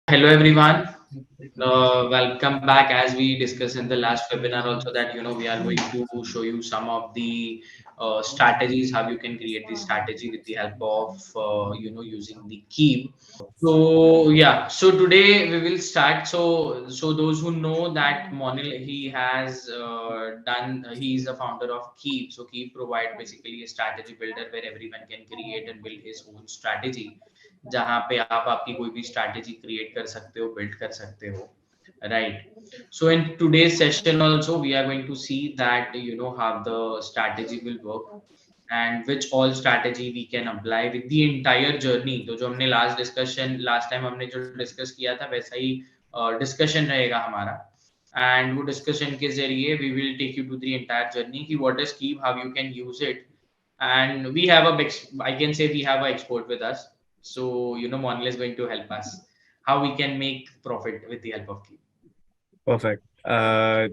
Hello everyone. Welcome back. As we discussed in the last webinar, also that we are going to show you some of the strategies how you can create the strategy with the help of using the Keep. So yeah, so today we will start. So those who know that Monil, he has done. He is a founder of Keep. So Keep provide basically a strategy builder where everyone can create and build his own strategy. जहाँ पे आप आपकी कोई भी strategy create कर सकते हो, build कर सकते हो, right? So in today's session also we are going to see that how the strategy will work and which all strategy we can apply with the entire journey. तो जो हमने last time हमने जो discuss किया था वैसा ही discussion रहेगा हमारा एंड वो डिस्कशन के जरिए we will take you to the entire journey कि what is keep, how you can use it and we have a big, I can say we have an expert with us. So Monil is going to help us how we can make profit with the help of keep. Perfect.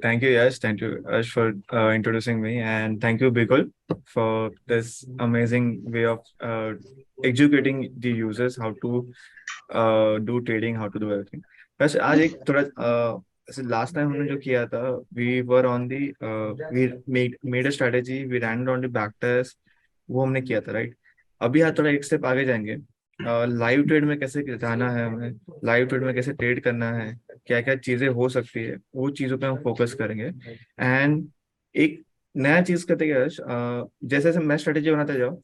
Thank you, Yash. Thank you, Yash, for introducing me, and thank you, Bikul, for this amazing way of educating the users how to do trading, how to do everything. बस आज एक थोड़ा ऐसे last time हमने जो किया था, we were on the we made a strategy, we ran on the back test, वो हमने किया था, राइट? अभी आज थोड़ा एक स्टेप आगे जाएंगे। लाइव ट्रेड में कैसे जाना है हमें, लाइव ट्रेड में कैसे ट्रेड करना है, क्या क्या चीजें हो सकती है, वो चीजों पे हम फोकस करेंगे। एंड एक नया चीज करते हैं यश, जैसे जैसे मैं स्ट्रेटेजी बनाते जाओ,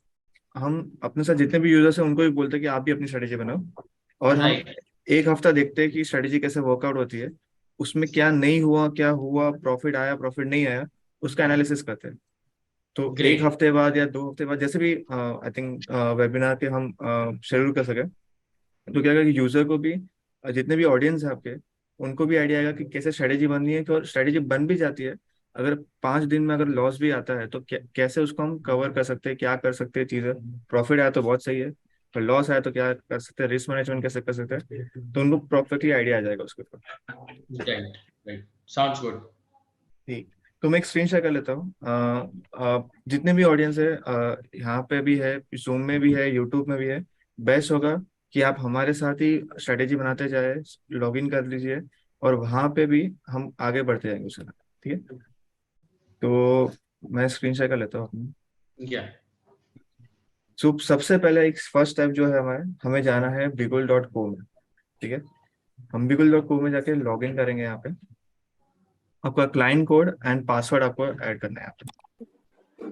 हम अपने साथ जितने भी यूजर्स हैं उनको भी बोलते हैं कि आप भी अपनी स्ट्रेटेजी बनाओ, और हम Right. एक हफ्ता देखते हैं कि स्ट्रेटेजी कैसे वर्कआउट होती है, उसमें क्या नहीं हुआ, क्या हुआ, प्रॉफिट आया, प्रॉफिट नहीं आया, उसका एनालिसिस करते हैं। तो एक Great. हफ्ते बाद या 2 हफ्ते बाद जैसे भी आई थिंक वेबिनार के हम शेड्यूल कर सके, तो क्या होगा कि यूजर को भी, जितने भी ऑडियंस है आपके, उनको भी आइडिया आएगा कि कैसे स्ट्रेटेजी बननी है, कि और स्ट्रेटेजी बन भी जाती है, अगर 5 दिन में अगर लॉस भी आता है तो कैसे उसको हम कवर कर सकते हैं, क्या कर सकते हैं चीजें। प्रॉफिट आया तो बहुत सही है, पर लॉस आया तो क्या कर सकते हैं, रिस्क मैनेजमेंट कैसे कर सकते हैं, तो उनको प्रॉपरली आइडिया आ जाएगा उसके ऊपर। Right. Right. Sounds good. ठीक। तो मैं एक स्क्रीन शेयर कर लेता हूँ। जितने भी ऑडियंस है, यहाँ पे भी है, जूम में भी है, यूट्यूब में भी है, बेस्ट होगा कि आप हमारे साथ ही स्ट्रेटेजी बनाते जाए, लॉग इन कर लीजिए, और वहां पे भी हम आगे बढ़ते जाएंगे उसके साथ। ठीक है, तो मैं स्क्रीन शेयर कर लेता हूँ अपनी। Yeah. सो सबसे पहले एक फर्स्ट स्टेप जो है हमारे, हमें जाना है bigul.co में। ठीक है, हम bigul.co में जाके लॉग इन करेंगे। यहाँ पे आपका क्लाइंट कोड एंड पासवर्ड आपको ऐड करना है यहाँ पे।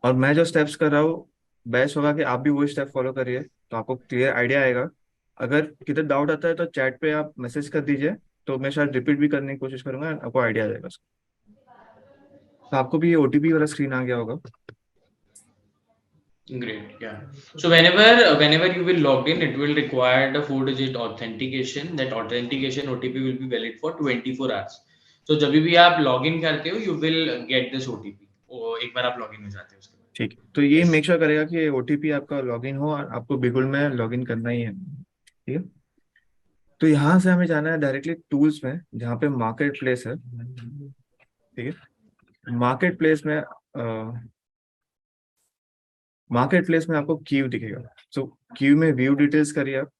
और मैं जो स्टेप्स कर रहा हूँ, बेस्ट होगा कि आप भी वो स्टेप फॉलो करिए, तो आपको क्लियर आइडिया आएगा। अगर किधर डाउट आता है तो चैट पे आप मैसेज कर दीजिए, तो मैं शायद रिपीट भी करने की कोशिश करूंगा, आपको आइडिया आ जाएगा उसका। तो आपको भी ये ओटीपी वाला स्क्रीन आ गया होगा। Great. Yeah. So whenever you will log in, it will require the 4-digit authentication. That authentication OTP will be valid for 24 hours. So जब भी आप log in करते हो, you will get this OTP. वो एक बार आप log in हो जाते हो उसके बाद. ठीक है, तो ये मेक श्योर करेगा कि ओटीपी आपका लॉगिन हो, और आपको बिगुल में लॉगिन करना ही है। ठीक है, तो यहाँ से हमें जाना है डायरेक्टली टूल्स में, जहाँ पे मार्केट प्लेस है। ठीक है, मार्केट प्लेस में आपको क्यू दिखेगा। सो क्यू में व्यू डिटेल्स करिए आप।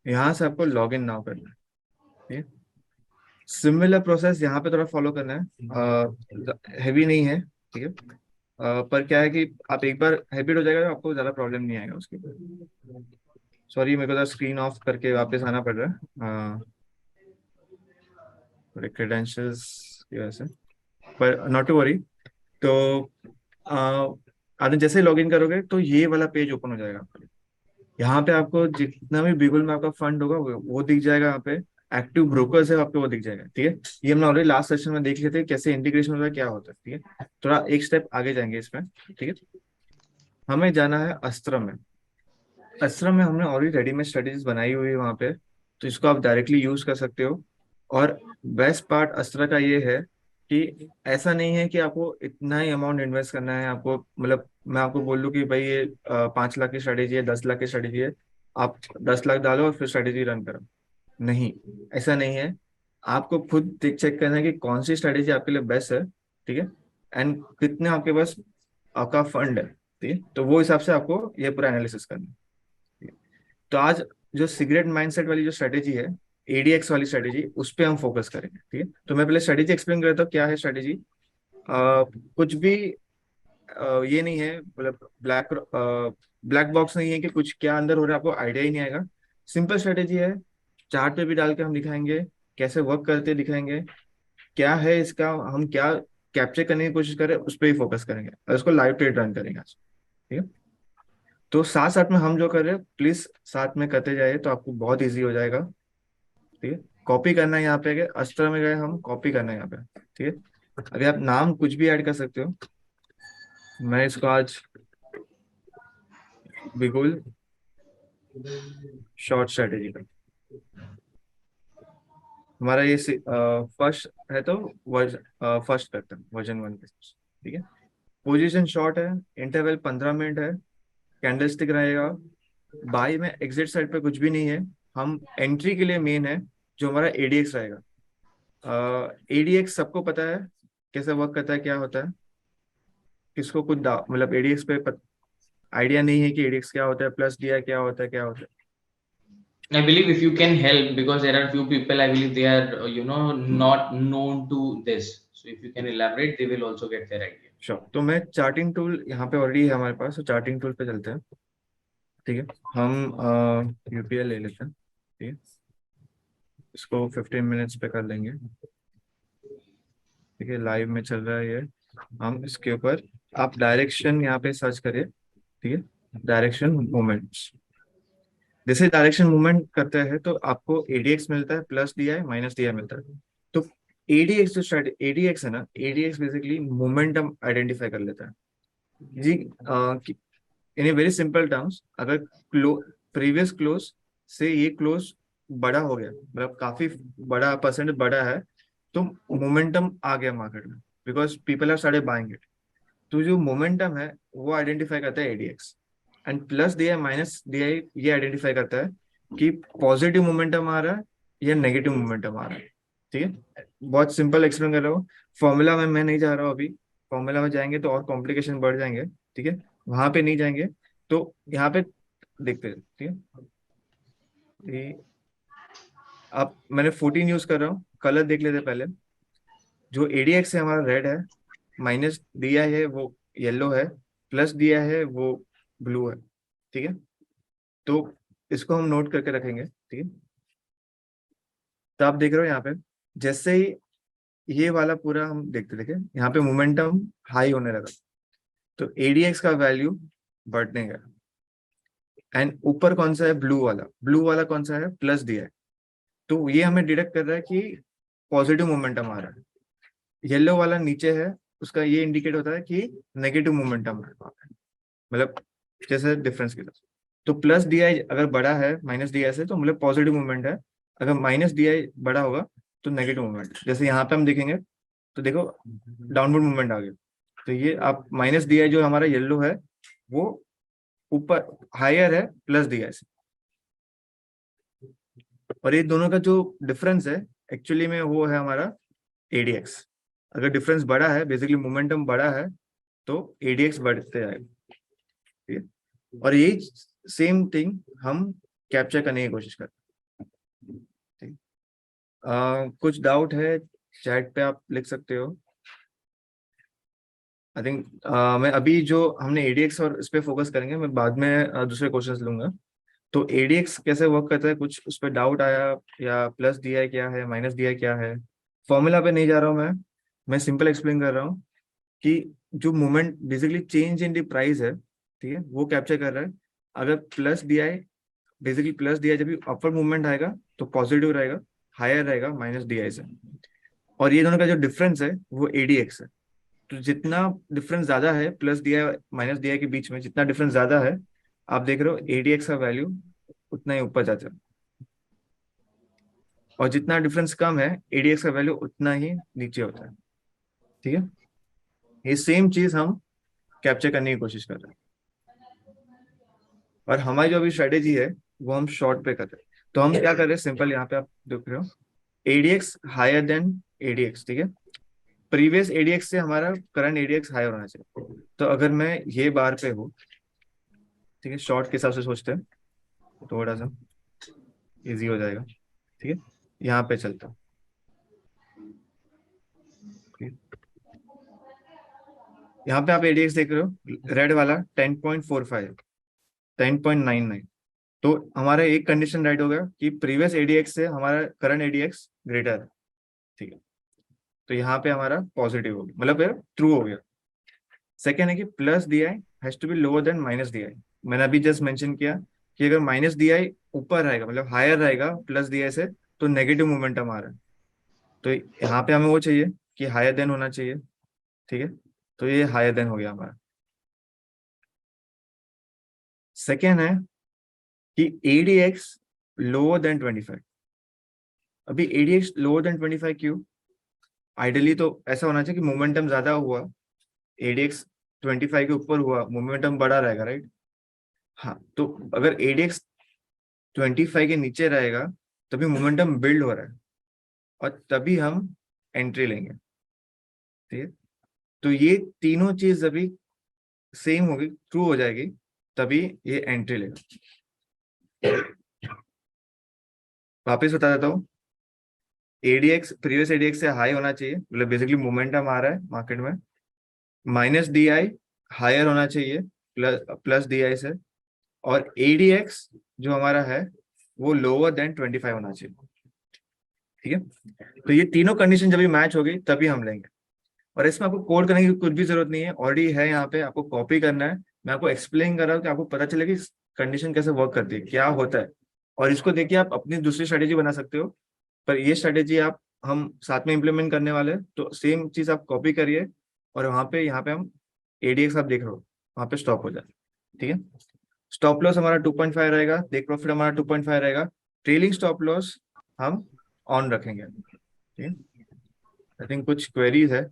यहाँ से आपको लॉग इन नाउ करना है। ठीक है, सिमिलर प्रोसेस यहाँ पे थोड़ा फॉलो करना है, हैवी नहीं है। ठीक है, पर क्या है कि आप एक बार हैबिट हो जाएगा तो आपको ज्यादा प्रॉब्लम नहीं आएगा उसके ऊपर। सॉरी, मेरे को तो स्क्रीन ऑफ करके वापस आना पड़ रहा है क्रेडेंशियल्स की वजह से, पर नॉट टू वरी। तो आपने जैसे लॉग इन करोगे तो ये वाला पेज ओपन हो जाएगा आपका। यहाँ पे आपको जितना भी बिगुल में आपका फंड होगा वो दिख जाएगा। यहाँ पे एक्टिव ब्रोकर्स है आपको, वो दिख जाएगा। ठीक है, ये हमने ऑलरेडी लास्ट सेशन में देख लेते हैं कैसे इंटीग्रेशन होता है, क्या होता है। ठीक है, थोड़ा एक स्टेप आगे जाएंगे इसमें। ठीक है, हमें जाना है अस्त्र में। अस्त्र में हमने ऑलरेडी रेडीमेड स्ट्रेटेजीज बनाई हुई है वहाँ पे, तो इसको आप डायरेक्टली यूज कर सकते हो। और बेस्ट पार्ट अस्त्र का ये है कि ऐसा नहीं है कि आपको इतना ही अमाउंट इन्वेस्ट करना है। आपको मतलब मैं आपको बोल दूं कि भाई ये 5 लाख की स्ट्रेटेजी है, 10 लाख की स्ट्रेटेजी है, आप 10 लाख डालो और फिर स्ट्रेटेजी रन करो। नहीं, ऐसा नहीं है। आपको खुद चेक करना है कि कौन सी स्ट्रेटेजी आपके लिए बेस्ट है। ठीक है, एंड कितने आपके पास आपका फंड है। ठीक है, तो वो हिसाब से आपको ये पूरा एनालिसिस करना है। ठीक है? तो आज जो सिगरेट माइंडसेट वाली जो स्ट्रेटेजी है, एडीएक्स वाली स्ट्रेटेजी, उस पर हम फोकस करेंगे। ठीक है, तो मैं पहले स्ट्रेटेजी एक्सप्लेन करता हूँ क्या है स्ट्रेटेजी। कुछ भी ये नहीं है, मतलब ब्लैक बॉक्स नहीं है कि कुछ क्या अंदर हो रहा है आपको आइडिया ही नहीं आएगा। सिंपल स्ट्रेटेजी है, चार्ट पे भी डाल के हम दिखाएंगे, कैसे वर्क करते दिखाएंगे, क्या है इसका, हम क्या कैप्चर करने की कोशिश करें उस पर ही फोकस करेंगे, और उसको लाइव ट्रेड रन करेंगे आज। ठीक है, तो साथ साथ में हम जो कर रहे हैं प्लीज साथ में करते जाइए, तो आपको बहुत इजी हो जाएगा। ठीक है, कॉपी करना है यहाँ पे, अगर अस्त्र में गए हम कॉपी करना है यहाँ पे। ठीक है, अभी आप नाम कुछ भी ऐड कर सकते हो। मैं इसको आज बिगुल शॉर्ट स्ट्रेटेजी का, हमारा ये फर्स्ट है, तो फर्स्ट करते हैं वर्जन 1 के। ठीक है, पोजीशन शॉर्ट है, इंटरवल 15 मिनट है, कैंडलस्टिक रहेगा, बाई में एग्जिट साइड पे कुछ भी नहीं है। हम एंट्री के लिए मेन है जो हमारा एडीएक्स रहेगा। एडीएक्स सबको पता है कैसे वर्क करता है, क्या होता है, किसको कुछ मतलब एडीएक्स पे आइडिया नहीं है कि एडीएक्स क्या होता है, प्लस डीआई क्या होता है, क्या होता है। I believe if you can help, because there are few people, I believe they are, not known to this. So if you can elaborate, they will also get their idea. Sure, तो मैं charting tool यहाँ पे already है हमारे पास, तो charting tool पे चलते हैं। ठीक है, हम यूपीएल ले लेते हैं। ठीक है, इसको 15 मिनट्स पे कर लेंगे। ठीक है, लाइव में चल रहा है ये। हम इसके ऊपर आप डायरेक्शन यहाँ पे सर्च करिए। ठीक है, डायरेक्शन मूवमेंट्स, जैसे डायरेक्शन मूवमेंट करते हैं तो आपको एडीएक्स मिलता है, प्लस डीआई माइनस डीआई मिलता है। तो एडीएक्स जो स्टार्ट एडीएक्स है ना, एडीएक्स बेसिकली मोमेंटम आइडेंटिफाई कर लेता है जी। इन ए वेरी सिंपल टर्म्स, अगर प्रीवियस क्लोज से ये क्लोज बड़ा हो गया, मतलब काफी बड़ा परसेंट बड़ा है, तो मोमेंटम आ गया मार्केट में, because people are started buying it. तो जो मोमेंटम है वो आइडेंटिफाई करता है ADX, and plus DI minus DI ये आइडेंटिफाई करता है कि पॉजिटिव मोमेंटम आ रहा है या नेगेटिव मोमेंटम आ रहा है। ठीक है, बहुत सिंपल एक्सप्लेन कर रहा हूँ, फॉर्मूला में मैं नहीं जा रहा हूँ अभी। फॉर्मूला में जाएंगे तो और कॉम्प्लिकेशन बढ़ जाएंगे। ठीक है, वहां पे नहीं जाएंगे, तो यहाँ पे देखते हैं। ठीक है, ये अब मैंने 14 यूज कर रहा हूँ, कलर देख लेते हैं पहले। जो एडीएक्स है हमारा रेड है, माइनस दिया है वो येलो है, प्लस दिया है वो ब्लू है। ठीक है, तो इसको हम नोट करके रखेंगे। ठीक है, तो आप देख रहे हो यहाँ पे, जैसे ही ये वाला पूरा हम देखते देखे यहाँ पे मोमेंटम हाई होने लगा, तो एडीएक्स का वैल्यू बढ़ने गया। एंड ऊपर कौन सा है, ब्लू वाला कौन सा है, प्लस दिया है, तो ये हमें डिडक्ट कर रहा है कि पॉजिटिव मोमेंटम आ रहा है। येलो वाला नीचे है, उसका ये इंडिकेट होता है कि नेगेटिव मोमेंटम है, मतलब जैसे डिफरेंस की तरफ। तो प्लस डीआई अगर बड़ा है माइनस डीआई से, तो मतलब पॉजिटिव मूवमेंट है। अगर माइनस डीआई बड़ा होगा तो नेगेटिव मूवमेंट। जैसे यहाँ पे हम देखेंगे तो देखो डाउनवर्ड मूवमेंट आ गया। तो ये आप माइनस डीआई जो हमारा येलो है वो ऊपर हायर है प्लस डीआई से, और ये दोनों का जो डिफरेंस है एक्चुअली में वो है हमारा एडीएक्स। अगर डिफरेंस बड़ा है, बेसिकली मोमेंटम बड़ा है, तो एडीएक्स बढ़ते जाएगा। ठीक है, और यही सेम थिंग हम कैप्चर करने की कोशिश करते हैं। ठीक, कुछ डाउट है चैट पे आप लिख सकते हो। आई थिंक मैं अभी जो हमने एडीएक्स और इस पे फोकस करेंगे, मैं बाद में दूसरे क्वेश्चंस लूंगा। तो एडीएक्स कैसे वर्क करता है, कुछ उस पर डाउट आया, या प्लस दिया है क्या है, माइनस दिया है क्या है। फॉर्मूला पे नहीं जा रहा हूँ मैं सिंपल एक्सप्लेन कर रहा हूँ कि जो movement basically change in the price है, ठीक है, वो कैप्चर कर रहा है। अगर plus DI, basically plus DI जब भी अपवर्ड मूवमेंट आएगा तो पॉजिटिव रहेगा, हायर रहेगा माइनस डीआई से। और ये दोनों का जो डिफरेंस है वो एडीएक्स है। तो जितना डिफरेंस ज्यादा है प्लस डीआई माइनस डीआई के बीच में, जितना डिफरेंस ज्यादा है, आप देख रहे हो एडीएक्स का वैल्यू उतना ही ऊपर जाता है, और जितना डिफरेंस कम है एडीएक्स का वैल्यू उतना ही नीचे होता है। ठीक है, ये सेम चीज हम कैप्चर करने की कोशिश कर रहे हैं, और हमारी जो अभी स्ट्रेटेजी है वो हम शॉर्ट पे कर रहे हैं। तो हम क्या कर रहे हैं, सिंपल यहाँ पे आप देख रहे हो एडीएक्स हायर देन एडीएक्स। ठीक है, प्रीवियस एडीएक्स से हमारा करंट एडीएक्स हाई होना चाहिए। तो अगर मैं ये बार पे हूँ, ठीक है, शॉर्ट के हिसाब से सोचते हैं तो थोड़ा सा इजी हो जाएगा। ठीक है, यहाँ पे चलता हूँ। ठीक है? यहाँ पे आप एडीएक्स देख रहे हो, रेड वाला 10.45, 10.99। तो हमारा एक कंडीशन राइट हो गया कि प्रीवियस एडीएक्स से हमारा करंट एडीएक्स ग्रेटर है। ठीक है, तो यहाँ पे हमारा पॉजिटिव हो गया, मतलब ट्रू हो गया। सेकेंड है कि plus D I has to be lower than minus D I. मैंने अभी जस्ट मेंशन किया कि अगर माइनस डी आई ऊपर रहेगा, मतलब हायर रहेगा प्लस डी आई से, तो नेगेटिव मोमेंटम आ रहा है। तो यहाँ पे हमें वो चाहिए कि हायर देन होना चाहिए। ठीक है, तो ये हायर देन हो गया हमारा। सेकेंड है कि एडीएक्स लोअर देन 25। अभी एडीएक्स लोअर देन 25 क्यों? आइडियली तो ऐसा होना चाहिए कि मोमेंटम ज्यादा हुआ, एडीएक्स 25 के ऊपर हुआ, मोमेंटम बड़ा रहेगा, राइट? हाँ, तो अगर एडीएक्स 25 के नीचे रहेगा तभी मोमेंटम बिल्ड हो रहा है, और तभी हम एंट्री लेंगे। ठीक है, तो ये तीनों चीज अभी सेम होगी, ट्रू हो जाएगी, तभी ये एंट्री लेगा। वापस बता देता हूँ, एडीएक्स प्रीवियस एडीएक्स से हाई होना चाहिए, मतलब बेसिकली मोमेंटम आ रहा है मार्केट में। माइनस डी आई हायर होना चाहिए प्लस डी आई से, और एडीएक्स जो हमारा है वो लोअर देन 25 होना चाहिए। ठीक है, तो ये तीनों कंडीशन जब भी मैच होगी तभी हम लेंगे। और इसमें आपको कोड करने की कुछ भी जरूरत नहीं है, ऑलरेडी है यहाँ पे, आपको कॉपी करना है। मैं आपको एक्सप्लेन कर रहा हूँ कि आपको पता चले कि कंडीशन कैसे वर्क करती है, क्या होता है। और इसको देखिए आप अपनी दूसरी स्ट्रेटेजी बना सकते हो, पर ये स्ट्रेटेजी आप हम साथ में इम्प्लीमेंट करने वाले हैं, तो सेम चीज आप कॉपी करिए। और वहां पे यहाँ पे हम एडीएक्स आप देख रहे हो, वहां पे स्टॉप हो जाए। ठीक है, स्टॉप लॉस हमारा 2.5 रहेगा, टेक प्रॉफिट हमारा 2.5 रहेगा। ट्रेलिंग स्टॉप लॉस हम ऑन रखेंगे। ठीक है, आई थिंक कुछ क्वेरीज है।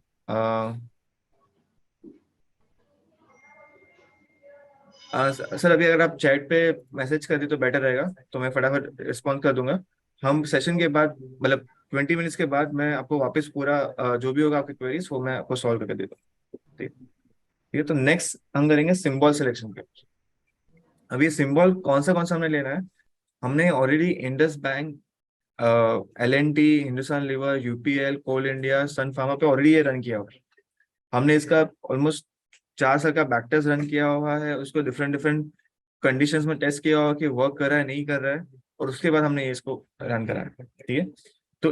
सर अभी अगर आप चैट पे मैसेज कर दे तो बेटर रहेगा, तो मैं फटाफट रिस्पॉन्ड कर दूंगा। हम सेशन के बाद, मतलब 20 मिनट्स के बाद, मैं आपको वापस पूरा जो भी होगा आपकी क्वेरीज वो मैं आपको सॉल्व करके देता हूँ। ठीक ठीक है, तो नेक्स्ट हम करेंगे सिंबल सिलेक्शन पे। अभी सिंबल कौन सा हमने लेना है? हमने already Indus bank, LNT, Hindustan Lever, UPL, coal India, Sun Pharma पे ऑलरेडी ये रन किया हुआ है। हमने इसका ऑलमोस्ट 4 साल का बैक टेस्ट रन किया हुआ है, उसको डिफरेंट डिफरेंट कंडीशंस में टेस्ट किया हुआ कि वर्क कर रहा है नहीं कर रहा है, और उसके बाद हमने इसको रन करा है। ठीक है, तो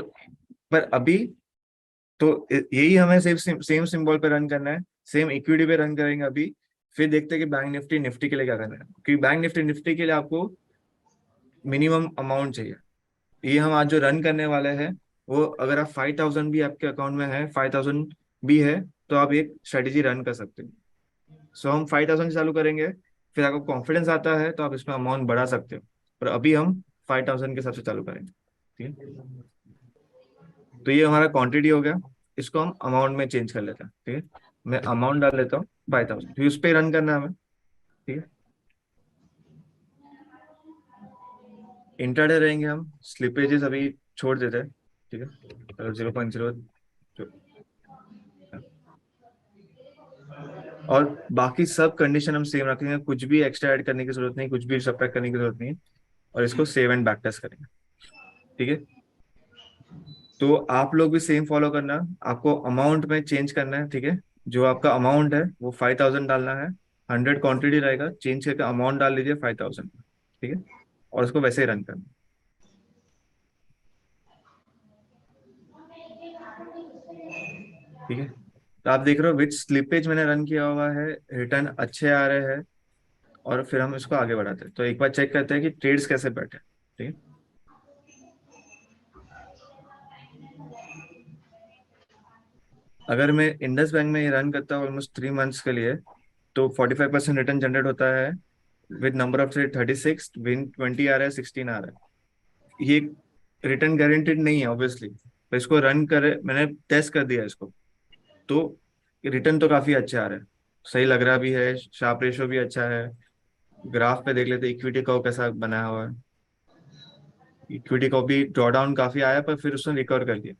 पर अभी तो यही हमें सेम सेम सिंबल पे रन करना है, सेम इक्विटी पे रन करेंगे अभी। फिर देखते हैं कि बैंक निफ्टी निफ्टी के लिए क्या करना है, क्योंकि बैंक निफ्टी निफ्टी के लिए आपको मिनिमम अमाउंट चाहिए। ये हम आज जो रन करने वाले हैं, वो अगर आप 5000 भी आपके अकाउंट में है, 5000 भी है, तो आप एक स्ट्रेटेजी रन कर सकते हैं। सो हम 5000 से चालू करेंगे, फिर आपको कॉन्फिडेंस आता है तो आप इसमें अमाउंट बढ़ा सकते हो, पर अभी हम 5000 के हिसाब से चालू करेंगे। ठीक है, तो ये हमारा क्वांटिटी हो गया, इसको हम अमाउंट में चेंज कर लेते हैं। ठीक है, मैं अमाउंट डाल लेता हूँ 5000, फिर उस पर रन करना है हमें। ठीक है, इंट्राडे रहेंगे हम, स्लिपेजेस अभी छोड़ देते हैं। ठीक है, 0.0। और बाकी सब कंडीशन हम सेम रखेंगे, कुछ भी एक्स्ट्रा ऐड करने की जरूरत नहीं, कुछ भी सब्ट्रैक्ट करने की जरूरत नहीं। और इसको सेव एंड बैक टेस्ट करेंगे। ठीक है, तो आप लोग भी सेम फॉलो करना, आपको अमाउंट में चेंज करना है। ठीक है, जो आपका अमाउंट है वो 5000 डालना है, 100 क्वांटिटी रहेगा, चेंज करके अमाउंट डाल लीजिए 5000। ठीक है, और उसको वैसे ही रन करना। ठीक है, तो आप देख रहे हो विच स्लिपेज मैंने रन किया हुआ है, रिटर्न अच्छे आ रहे हैं, और फिर हम इसको आगे बढ़ाते हैं। तो एक बार चेक करते हैं कि ट्रेड्स कैसे बैठे। ठीक है, अगर मैं इंडस बैंक में ये रन करता हूँ ऑलमोस्ट 3 मंथ्स के लिए, तो 45% रिटर्न जनरेट होता है, with number of trade 36, win 20 आ रहा है, 16 आ रहा है। ये रिटर्न गारंटेड नहीं है ऑब्वियसली, तो इसको रन करे, मैंने टेस्ट कर दिया इसको, तो रिटर्न तो काफी अच्छा आ रहा है, सही लग रहा भी है, शार्प रेशो भी अच्छा है। ग्राफ पे देख लेते इक्विटी का कैसा बनाया हुआ है। इक्विटी का भी ड्रॉ डाउन काफी आया, पर फिर उसने रिकवर कर दिया।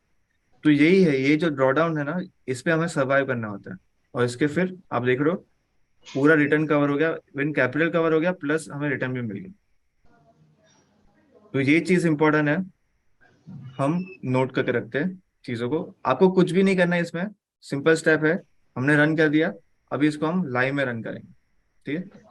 तो यही है, ये जो ड्रॉ डाउन है ना, इस पे हमें सर्वाइव करना होता है। और इसके फिर आप देख रहे हो पूरा रिटर्न कवर हो गया, इवन कैपिटल कवर हो गया, प्लस हमें रिटर्न भी मिल गया। तो ये चीज इंपॉर्टेंट है, हम नोट करके रखते हैं चीजों को। आपको कुछ भी नहीं करना है इसमें, सिंपल स्टेप है। हमने रन कर दिया, अभी इसको हम लाइव में रन करेंगे। ठीक है,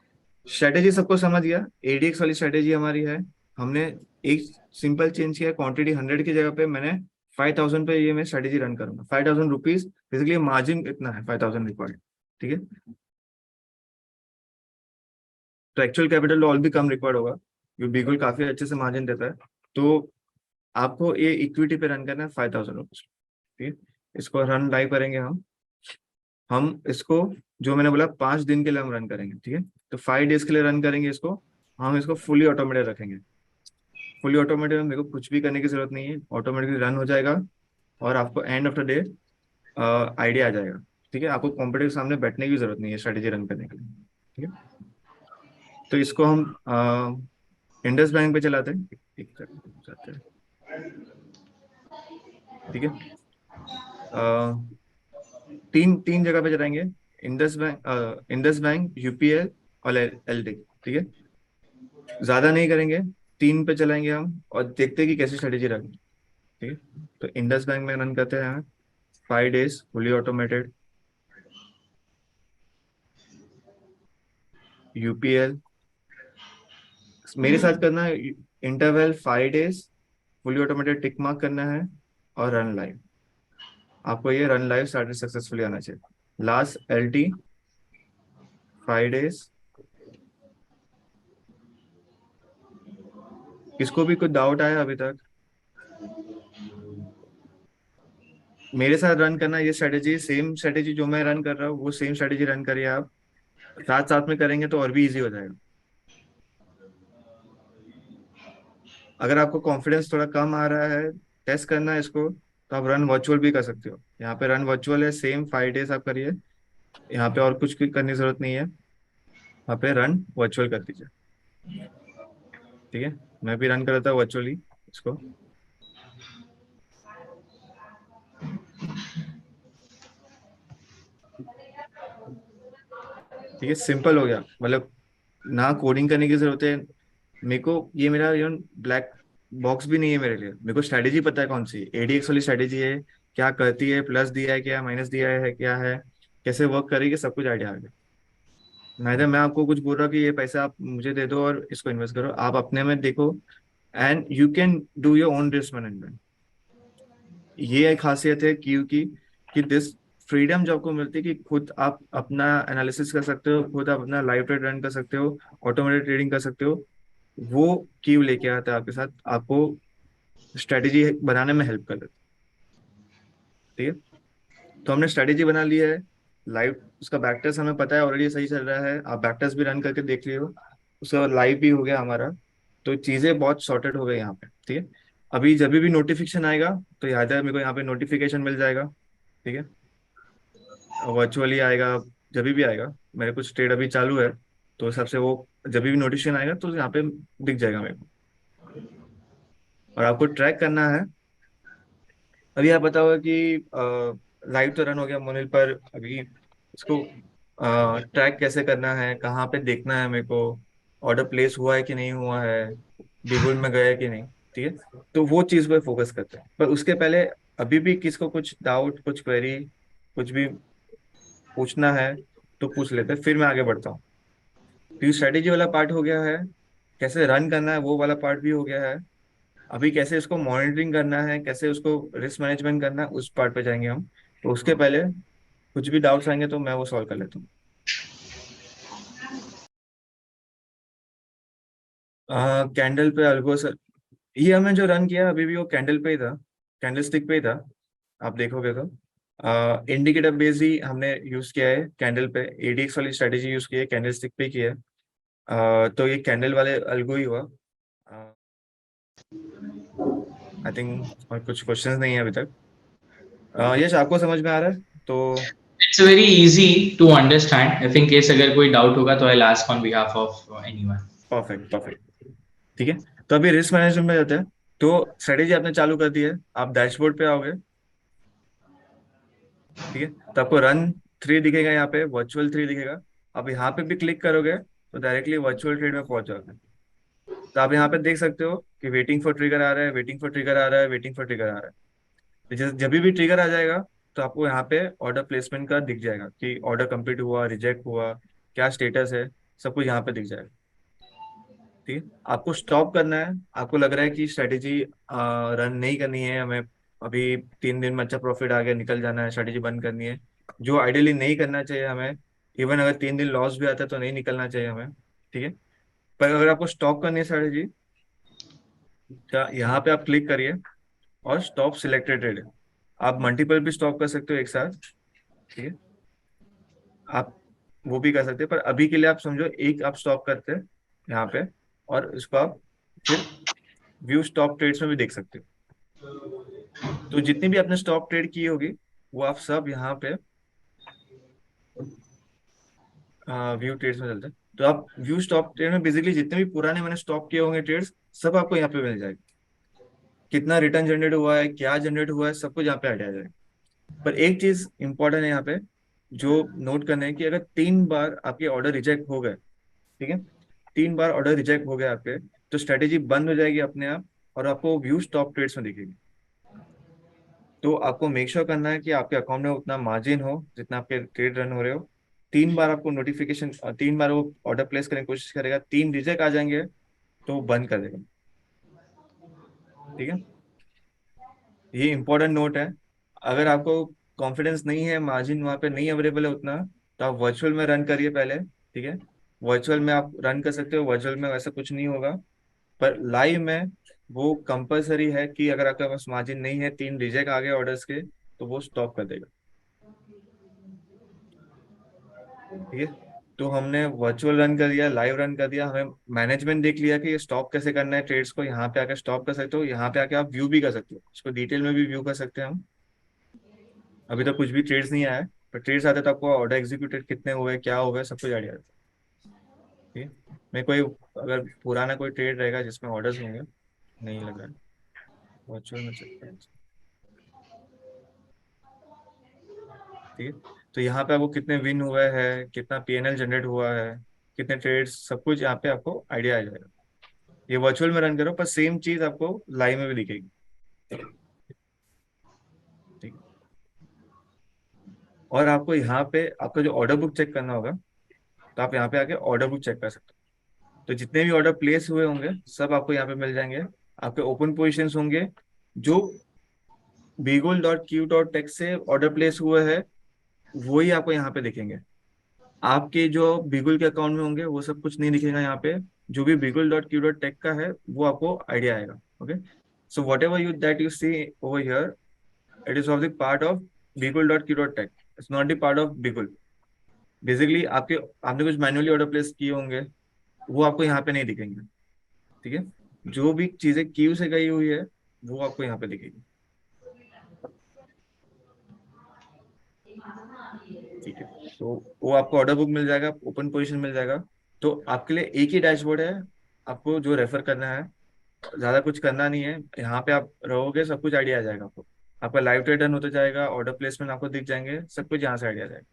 स्ट्रेटेजी सबको समझ गया, एडीएक्स वाली स्ट्रेटेजी हमारी है। हमने एक सिंपल चेंज किया, क्वांटिटी 100 की जगह पे मैंने 5000 पे ये मैं स्ट्रेटेजी रन करूंगा, 5000 रुपीज, बेसिकली मार्जिन इतना है 5000 रिक्वायर्ड। ठीक है, तो एक्चुअल कैपिटल और भी कम रिक्वायर्ड होगा, क्योंकि बिल्कुल काफी अच्छे से मार्जिन देता है। तो आपको ये इक्विटी पे रन करना है 5000 रुपीज। ठीक है, इसको रन लाइव करेंगे हम इसको, जो मैंने बोला 5 दिन के लिए हम रन करेंगे। ठीक है, तो 5 डेज के लिए रन करेंगे इसको। हम इसको फुली ऑटोमेटेड रखेंगे। फुली ऑटोमेटेड में मेरे को कुछ भी करने की जरूरत नहीं है, ऑटोमेटिकली रन हो जाएगा और आपको end of the day idea आ जाएगा। ठीक है, आपको कॉम्पिटिटर के सामने बैठने की जरूरत नहीं है स्ट्रेटेजी रन करने के लिए। ठीक है, तो इसको हम इंडस बैंक पे चलाते हैं। एक सेकंड जाते हैं। ठीक है, तीन तीन जगह पे चलाएंगे, इंडस बैंक, यूपीएल और एलडी। ठीक है, ज्यादा नहीं करेंगे, तीन पे चलाएंगे हम और देखते हैं कि कैसी स्ट्रेटेजी रखें। ठीक है, तो इंडस बैंक में रन करते हैं 5 डेज फुली ऑटोमेटेड, यूपीएल मेरे साथ करना है, interval 5 days fully automated tick mark करना है और रन लाइव। आपको ये रन लाइव स्टार्टेड सक्सेसफुली आना चाहिए। Last LT 5 days. किसको भी कुछ डाउट आया अभी तक? मेरे साथ रन करना ये स्ट्रेटेजी, सेम स्ट्रेटेजी जो मैं रन कर रहा हूँ वो सेम स्ट्रेटेजी रन करिए आप। साथ साथ में करेंगे तो और भी इजी हो जाएगा। अगर आपको कॉन्फिडेंस थोड़ा कम आ रहा है, टेस्ट करना है इसको, तो आप रन वर्चुअल भी कर सकते हो। यहाँ पे रन वर्चुअल है, सेम 5 डेज आप करिए। यहाँ पे और कुछ करने की जरूरत नहीं है, यहाँ पे रन वर्चुअल कर दीजिए। ठीक है, मैं भी रन कर रहा था वर्चुअली इसको। ठीक है, सिंपल हो गया, मतलब ना कोडिंग करने की जरूरत है मेरे को। ये मेरा ब्लैक बॉक्स भी नहीं है मेरे लिए, मेरे को स्ट्रेटेजी पता है कौन सी एडीएक्स वाली स्ट्रेटेजी है, क्या करती है, प्लस दिया है क्या, माइनस दिया है क्या है, कैसे वर्क करेगी, सब कुछ आइडिया आ गया। नहीं मैं आपको कुछ बोल रहा हूँ कि ये पैसा आप मुझे दे दो और इसको इन्वेस्ट करो, आप अपने में देखो, and you can do your own risk management. ये एक खासियत है क्योंकि कि दिस फ्रीडम जो आपको मिलती है कि खुद आप अपना एनालिसिस कर सकते हो, खुद आप अपना लाइव ट्रेड रन कर सकते हो, ऑटोमेटेड ट्रेडिंग कर सकते हो, वो क्यू लेके आता है आपके साथ, आपको स्ट्रेटेजी बनाने में हेल्प कर देता है। ठीक है, तो हमने स्ट्रेटेजी बना ली है, लाइव उसका बैक टेस्ट हमें पता है ऑलरेडी सही चल रहा है, आप बैक टेस्ट भी रन करके देख लियो, उसका लाइव भी हो गया हमारा। तो चीजें बहुत सॉर्टेड हो गई यहाँ पे। ठीक है, अभी जब भी नोटिफिकेशन आएगा तो याद है मेरे को यहाँ पे नोटिफिकेशन मिल जाएगा। ठीक है, वर्चुअली आएगा, जब भी आएगा, मेरे कुछ ट्रेड अभी चालू है, तो उस हिसाब से वो जब भी नोटिफिकेशन आएगा तो यहाँ पे दिख जाएगा मेरे को। और आपको ट्रैक करना है, अभी आप बताओ कि लाइव तो रन हो गया मोनिल पर, अभी इसको ट्रैक कैसे करना है, कहाँ पे देखना है मेरे को, ऑर्डर प्लेस हुआ है कि नहीं हुआ है, बिगुल में गया है कि नहीं। ठीक है, तो वो चीज पे फोकस करते हैं, पर उसके पहले अभी भी किसको कुछ डाउट, कुछ क्वेरी, कुछ भी पूछना है तो पूछ लेते हैं, फिर मैं आगे बढ़ता हूँ। तो स्ट्रेटेजी वाला पार्ट हो गया है, कैसे रन करना है वो वाला पार्ट भी हो गया है। अभी कैसे इसको मॉनिटरिंग करना है, कैसे उसको रिस्क मैनेजमेंट करना है, उस पार्ट पे जाएंगे हम। तो उसके पहले कुछ भी डाउट्स आएंगे तो मैं वो सॉल्व कर लेता हूँ। कैंडल पे अल्गो सर, ये हमने जो रन किया अभी भी वो कैंडल पे ही था, कैंडल स्टिक पे ही था। आप देखोगे तो इंडिकेटर बेस ही हमने यूज किया है कैंडल पे, एडीएक्स वाली स्ट्रेटेजी यूज की है, कैंडल स्टिक पे की है। तो ये कैंडल वाले अल्गो ही हुआ। आई थिंक और कुछ क्वेश्चंस नहीं है अभी तक। यश आपको समझ में आ रहा है तो? It's very easy to understand. If in case अगर कोई डाउट होगा तो I ask on behalf of anyone. Perfect perfect. ठीक है, तो अभी रिस्क मैनेजमेंट में जाते हैं। तो स्ट्रेटेजी आपने चालू कर दी है, आप डैशबोर्ड पे आओगे। ठीक है, तो आपको रन 3 दिखेगा, यहाँ पे वर्चुअल 3 दिखेगा। आप यहाँ पे भी क्लिक करोगे तो डायरेक्टली वर्चुअल ट्रेड में पहुंच जाओगे। तो आप यहाँ पे देख सकते हो कि वेटिंग फॉर ट्रिगर आ रहा है, वेटिंग फॉर ट्रिगर आ रहा है, वेटिंग फॉर ट्रिगर आ रहा है। तो जब भी ट्रिगर आ जाएगा तो आपको यहाँ पे ऑर्डर प्लेसमेंट का दिख जाएगा कि ऑर्डर कंप्लीट हुआ, रिजेक्ट हुआ, क्या स्टेटस है, सब कुछ यहाँ पे दिख जाएगा। ठीक है, आपको स्टॉप करना है। आपको लग रहा है कि स्ट्रेटेजी रन नहीं करनी है हमें, अभी 3 दिन में अच्छा प्रॉफिट आ गया, निकल जाना है, स्ट्रेटेजी बंद करनी है, जो आइडियली नहीं करना चाहिए हमें। इवन अगर 3 दिन लॉस भी आता है तो नहीं निकलना चाहिए हमें। ठीक है, पर अगर आपको स्टॉप करनी है स्ट्रेटेजी, तो यहाँ पे आप क्लिक करिए और स्टॉप सिलेक्टेड ट्रेड। आप मल्टीपल भी स्टॉप कर सकते हो एक साथ। ठीक है, आप वो भी कर सकते हैं, पर अभी के लिए आप समझो एक आप स्टॉप करते हैं यहाँ पे, और इसको आप फिर व्यू स्टॉप ट्रेड्स में भी देख सकते हो। तो जितनी भी आपने स्टॉप ट्रेड की होगी वो आप सब यहाँ पे व्यू ट्रेड्स में चलते हैं। तो आप व्यू स्टॉप ट्रेड में बेसिकली जितने भी पुराने मैंने स्टॉप किए होंगे ट्रेड्स, सब आपको यहाँ पे मिल जाएगा। कितना रिटर्न जनरेट हुआ है, क्या जनरेट हुआ है, सब कुछ यहाँ पे आ जाएगा। पर एक चीज इंपॉर्टेंट है यहाँ पे जो नोट करना है, कि अगर 3 बार आपके ऑर्डर रिजेक्ट हो गए, ठीक है, 3 बार ऑर्डर रिजेक्ट हो गया आपके, तो स्ट्रेटेजी बंद हो जाएगी अपने आप, और आपको व्यू स्टॉप ट्रेड्स में दिखेगी। तो आपको मेक श्योर करना है कि आपके अकाउंट में उतना मार्जिन हो जितना आपके ट्रेड रन हो रहे हो। 3 बार आपको नोटिफिकेशन, 3 बार वो ऑर्डर प्लेस करने की कोशिश करेगा, 3 रिजेक्ट आ जाएंगे तो वो बंद कर देगा। ठीक है, ये इंपॉर्टेंट नोट है। अगर आपको कॉन्फिडेंस नहीं है, मार्जिन वहाँ पे नहीं अवेलेबल है उतना, तो आप वर्चुअल में रन करिए पहले। ठीक है, वर्चुअल में आप रन कर सकते हो, वर्चुअल में वैसा कुछ नहीं होगा। पर लाइव में वो कंपलसरी है कि अगर आपके पास मार्जिन नहीं है, 3 रिजेक्ट आ गए ऑर्डर्स के, तो वो स्टॉप कर देगा। ठीक है, तो हमने वर्चुअल रन कर दिया, लाइव रन कर दिया, हमें मैनेजमेंट देख लिया कि ये स्टॉप कैसे करना है ट्रेड्स को। यहाँ पे आके स्टॉप कर सकते हो, यहाँ पे आके आप व्यू भी कर सकते हो, इसको डिटेल में भी व्यू कर सकते हैं हम। अभी तो कुछ भी ट्रेड्स नहीं आया है, पर ट्रेड्स आते तो आपको ऑर्डर एग्जीक्यूटेड कितने हुए, क्या हुए, सब कुछ आइडिया आता है। ठीक है, मैं कोई अगर पुराना कोई ट्रेड रहेगा जिसमें ऑर्डर्स होंगे, नहीं लग रहा है, वर्चुअल में चेक करें। ठीक है, तो यहाँ पे आपको कितने विन हुए हैं, कितना पीएनएल जनरेट हुआ है, कितने ट्रेड्स, सब कुछ यहाँ पे आपको आइडिया आ जाएगा। ये वर्चुअल में रन करो, पर सेम चीज आपको लाइव में भी दिखेगी। ठीक है, और आपको यहाँ पे आपका जो ऑर्डर बुक चेक करना होगा, तो आप यहाँ पे आके ऑर्डर बुक चेक कर सकते हो। तो जितने भी ऑर्डर प्लेस हुए होंगे सब आपको यहाँ पे मिल जाएंगे। आपके ओपन पोजिशंस होंगे जो beagle.q.tech से ऑर्डर प्लेस हुए हैं, वही आपको यहाँ पे दिखेंगे। आपके जो बीगल के अकाउंट में होंगे वो सब कुछ नहीं दिखेगा यहाँ पे। जो भी beagle.q.tech का है वो आपको आइडिया आएगा। Okay, so whatever you that you see over here, it is of the part of beagle.q.tech, it's not the part of beagle। Basically आपके आपने कुछ मैन्युअली ऑर्डर प्लेस किए होंगे, वो आपको यहाँ पे नहीं दिखेंगे। ठीक है, जो भी चीजें क्यू से गई हुई है वो आपको यहाँ पे दिखेगी। ठीक है, तो वो आपको ऑर्डर बुक मिल जाएगा, ओपन पोजीशन मिल जाएगा। तो आपके लिए एक ही डैशबोर्ड है, आपको जो रेफर करना है, ज्यादा कुछ करना नहीं है। यहाँ पे आप रहोगे सब कुछ आइडिया आ जाएगा आपको। आपका लाइव ट्रेड रन होता जाएगा, ऑर्डर प्लेसमेंट आपको दिख जाएंगे, सब कुछ यहाँ से आइडिया आ जाएगा।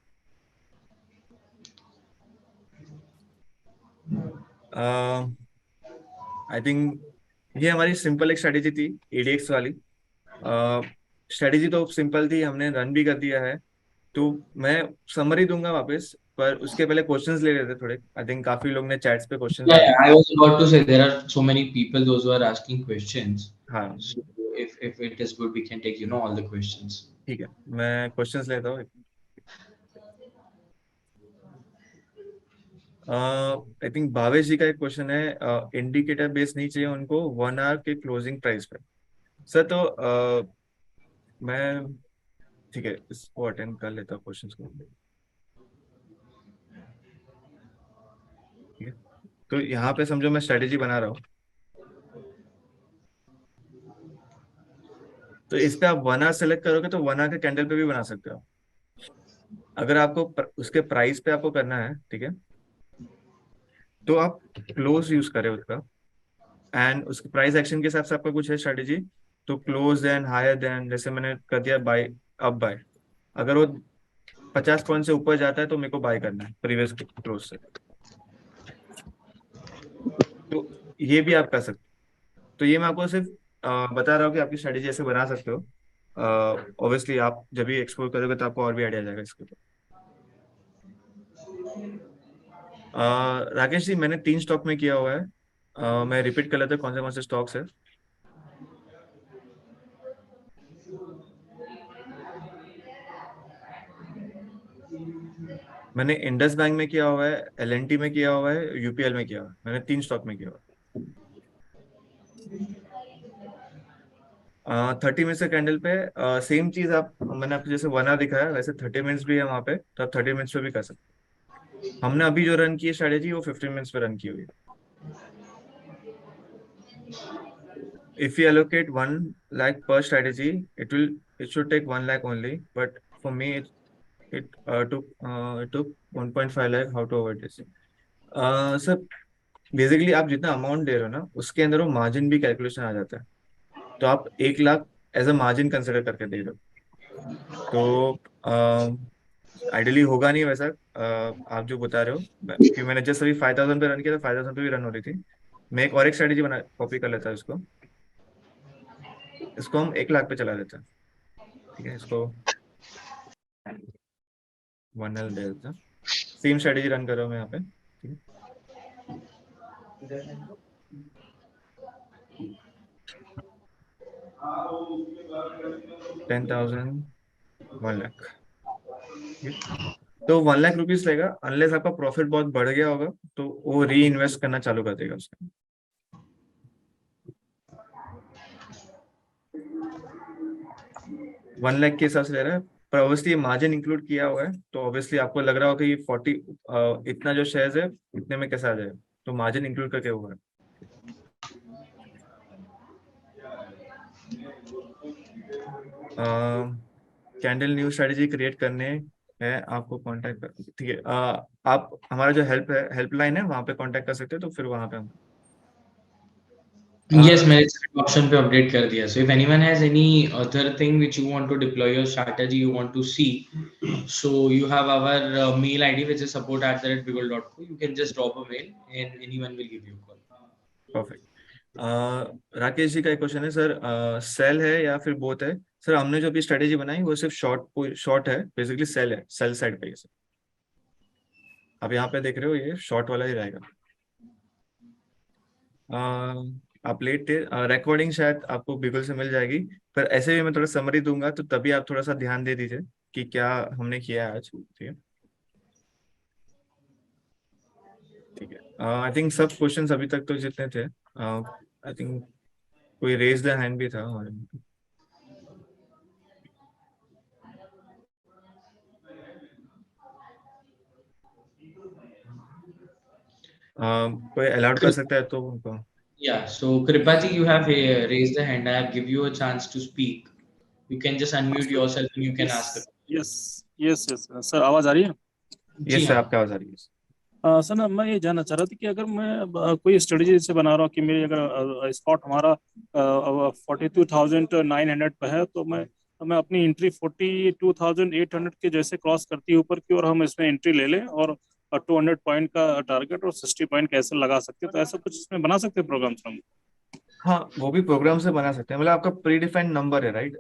आई थिंक ये हमारी सिंपल एक स्ट्रेटेजी थी, एडीएक्स वाली। स्ट्रेटेजी तो सिंपल थी, हमने रन भी कर दिया है। तो मैं समरी दूंगा वापस, पर उसके पहले क्वेश्चंस ले लेते थोड़े। आई थिंक काफी लोग ने चैट्स पे क्वेश्चंस Yeah, डाले। yeah, I was about to say there are so many people those who are asking questions. हाँ, So if it is good, we can take all the questions. ठीक है, मैं questions लेता हूँ। I think Bhavesh जी का एक question है, indicator base नहीं चाहिए उनको 1 आवर के क्लोजिंग प्राइस पे। सर तो मैं, ठीक है, इसको अटेंड कर लेता हूँ क्वेश्चंस को। ठीक है, तो यहाँ पे समझो मैं स्ट्रेटेजी बना रहा हूँ। तो इस पे आप 1 आवर सेलेक्ट करोगे तो 1 आवर के कैंडल पे भी बना सकते हो। अगर आपको उसके प्राइस पे आपको करना है, ठीक है, तो आप क्लोज यूज करें उसका, एंड उसके प्राइस एक्शन के हिसाब से आपका कुछ है स्ट्रेटेजी। तो क्लोज देन, हायर देन, जैसे मैंने कर दिया बाय, अब बाय। अगर वो 50 पॉइंट से ऊपर जाता है तो मेरे को बाय करना है प्रीवियस क्लोज से। तो ये भी आप कर सकते हो। तो ये मैं आपको सिर्फ बता रहा हूँ कि आपकी स्ट्रेटेजी ऐसे बना सकते हो। ऑब्वियसली आप जब भी एक्सप्लोर करोगे तो आपको और भी आइडिया आ जाएगा इसके ऊपर। राकेश जी, मैंने 3 स्टॉक में किया हुआ है। मैं रिपीट कर लेता हूँ कौन से स्टॉक्स है। मैंने इंडस बैंक में किया हुआ है, एलएनटी में किया हुआ है, यूपीएल में किया हुआ है। मैंने 3 स्टॉक में किया हुआ है। 30 मिनट्स के कैंडल पे सेम चीज आप, मैंने आपको जैसे 1 आवर दिखाया वैसे 30 मिनट्स भी है वहाँ पे, तो आप 30 मिनट्स पे भी कर सकते हैं। हमने अभी जो रन की है स्ट्रेटेजी वो 15 मिनट्स पे रन की हुई है। If you allocate 1 lakh per strategy, it should take 1 lakh only. But for me, it took 1.5 lakh. How to avoid this? Sir basically आप जितना अमाउंट दे रहे हो ना उसके अंदर वो मार्जिन भी कैलकुलेशन आ जाता है। तो आप 1 lakh as a margin consider करके दे रहे हो। तो आइडियली होगा नहीं वैसा। आप जो बता रहे हो, क्योंकि मैंने जस्ट अभी 5,000 पे रन किया था, 5,000 पे भी रन हो रही थी। मैं एक और एक स्ट्रेटेजी बना कॉपी कर लेता हूँ इसको। इसको हम 1 लाख पे चला देते हैं। ठीक है, इसको 1L दे देते हैं। सेम स्ट्रेटेजी रन कर रहा हूँ मैं यहाँ पे। ठीक 10,000, 1 लाख। तो 1 लाख रुपीज लेगा, अनलेस आपका प्रॉफिट बहुत बढ़ गया होगा तो वो री इन्वेस्ट करना चालू कर देगा उसका। 1 लाख के हिसाब से ले रहा है, पर ऑब्वियसली मार्जिन इंक्लूड किया हुआ है, तो ऑब्वियसली आपको लग रहा होगा कि ये 40 इतना जो शेयर्स है इतने में कैसे आ जाएगा, तो मार्जिन इंक्लूड करके हुआ है। कैंडल न्यू स्ट्रेटेजी क्रिएट करने है आपको कांटेक्ट कर, ठीक है। आप हमारा जो हेल्पलाइन है वहाँ पे कांटेक्ट कर सकते हैं, तो फिर वहाँ पे हम Yes, मैंने ऑप्शन पे अपडेट कर दिया. So if anyone has any other thing which you want to deploy your strategy, you want to see, so you have our mail ID which is support@bigol.co. You can just drop a mail and anyone will give you a call. Perfect. Rakesh ji का एक question है sir, cell है या फिर both है? Sir हमने जो अभी स्ट्रेटेजी बनाई वो सिर्फ शॉर्ट शॉर्ट है, बेसिकली सेल है, सेल साइड पे है सर। अब यहाँ पे देख रहे हो ये शॉर्ट वाला ही रहेगा। आप लेट थे, रिकॉर्डिंग शायद आपको गूगल से मिल जाएगी, पर ऐसे भी मैं थोड़ा समरी दूंगा तो तभी आप थोड़ा सा ध्यान दे दीजिए कि क्या हमने किया है आज। ठीक है, ठीक है। आई थिंक सब क्वेश्चंस अभी तक तो जितने थे, आई थिंक कोई रेज द हैंड भी था हमारे में। कोई अलाउड कर सकता है तो उनको। Yeah, so Kripaji, you have raised the hand. I have give you a chance to speak. You can just unmute yourself and you can yes ask a question. Yes yes yes sir, आवाज आ रही है? जी yes sir, हाँ. आपका आवाज आ रही है। Sir ना, मैं ये जानना चाह रहा था कि अगर मैं कोई स्ट्रेटजी से बना रहा हूँ कि मेरी अगर स्पॉट हमारा 42,900 पे है, तो मैं अपनी एंट्री 42,800 के जैसे क्रॉस करती है ऊपर की, और हम इसमें एंट्री ले लें, और 200 पॉइंट का टारगेट और 60 पॉइंट कैसे लगा सकते हैं, तो ऐसा कुछ इसमें बना सकते हैं प्रोग्राम हम? हाँ, वो भी प्रोग्राम से बना सकते हैं, मतलब आपका प्री डिफाइंड नंबर है, राइट?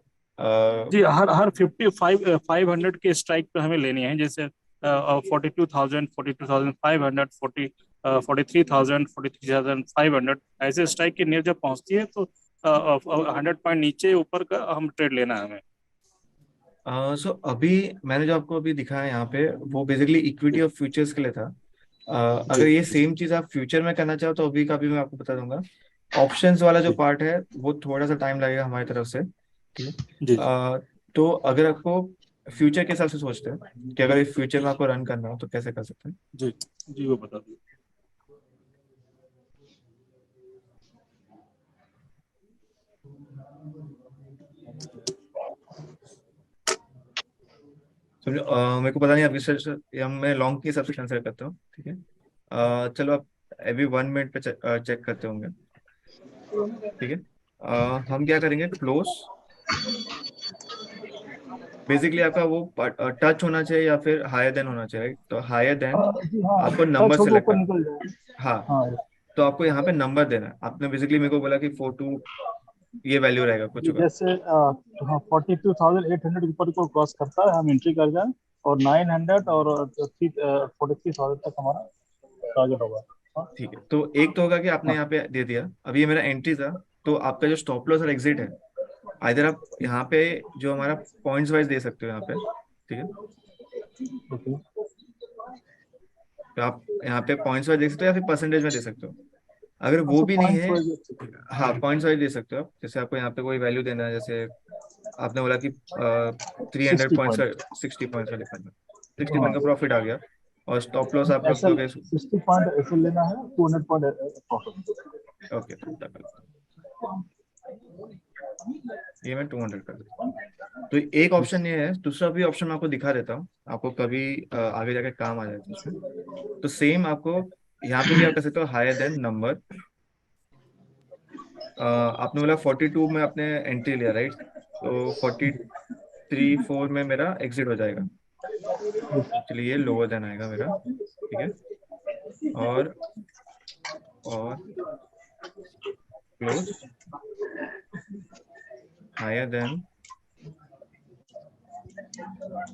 जी, हर हर 500 के स्ट्राइक पे हमें लेनी है, जैसे 42,000, 42,500, 43,000, 43,500, ऐसे स्ट्राइक के नियर जब पहुंचती है तो 100 पॉइंट नीचे ऊपर का हम ट्रेड लेना है हमें। सो अभी मैंने जो आपको अभी दिखाया यहाँ पे वो बेसिकली इक्विटी और फ्यूचर्स के लिए था। जी अगर ये सेम चीज आप फ्यूचर में करना चाहो तो अभी का भी मैं आपको बता दूंगा। ऑप्शंस वाला जो जी पार्ट है वो थोड़ा सा टाइम लगेगा हमारी तरफ से। ठीक है। जी जी तो अगर आपको फ्यूचर के हिसाब से सोचते हैं कि अगर इस फ्यूचर में आपको रन करना हो तो कैसे कर सकते हैं। जी जी, वो बता दीजिए। समझो, मेरे को पता नहीं आप रिसर्च या मैं लॉन्ग के हिसाब से कंसिडर करता हूँ। ठीक है। चलो आप अभी 1 मिनट पे चेक करते होंगे। ठीक है। हम क्या करेंगे, क्लोज बेसिकली आपका वो टच होना चाहिए या फिर हायर देन होना चाहिए, तो हायर देन जी हाँ, आपको नंबर टच हो तो सेलेक्ट ऊपर करना। निकल जाए। हाँ, हाँ तो आपको यहाँ पे नंबर देना है। आपने बेसिकली मेरे को बोला कि 42 ये वैल्यू रहेगा कुछ ये होगा। जैसे हाँ 42,800 ऊपर को क्रॉस करता है, हम एंट्री कर जाए, और 900 और 43,000 तक हमारा टारगेट होगा। हाँ, ठीक है, तो एक तो होगा कि आपने हाँ, यहाँ पे दे दिया, अब ये मेरा एंट्री था। तो आपका जो स्टॉप लॉस और एग्जिट है, इधर आप यहाँ पे जो हमारा पॉइंट्स वाइज दे सकते हो यहाँ पे, ठीक है। ओके। तो आप यहाँ पे पॉइंट्स वाइज दे सकते हो या फिर परसेंटेज में दे सकते हो। अगर वो अच्छा, भी नहीं पॉइंट्स है, वाइज। हाँ पॉइंट्स वाइज दे सकते हो आप। जैसे आपको यहाँ पे कोई वैल्यू देना है, जैसे आपने बोला कि 300 60 पॉइंट्स का, पॉइंट। 60 पॉइंट्स का लिखा है, 60 पॉइंट हाँ, का प्रॉफिट आ गया। और स्टॉप लॉस आप रख ऐसा दोगे। 60 पॉइंट ऐसे लेना है, 200 पॉइंट प्रॉफिट। ओके, ये मैं 200 कर देता हूँ। तो एक ऑप्शन ये है, दूसरा भी ऑप्शन मैं आपको दिखा देता हूँ, आपको कभी आगे जाके काम आ जाए इसमें। तो सेम आपको यहाँ पे भी आप कर सकते हो, हायर देन नंबर। आपने बोला 42 में आपने एंट्री लिया, राइट? तो 43 4 में मेरा एग्जिट हो जाएगा। चलिए, ये लोअर देन आएगा मेरा, ठीक है। और और क्लोज हायर देन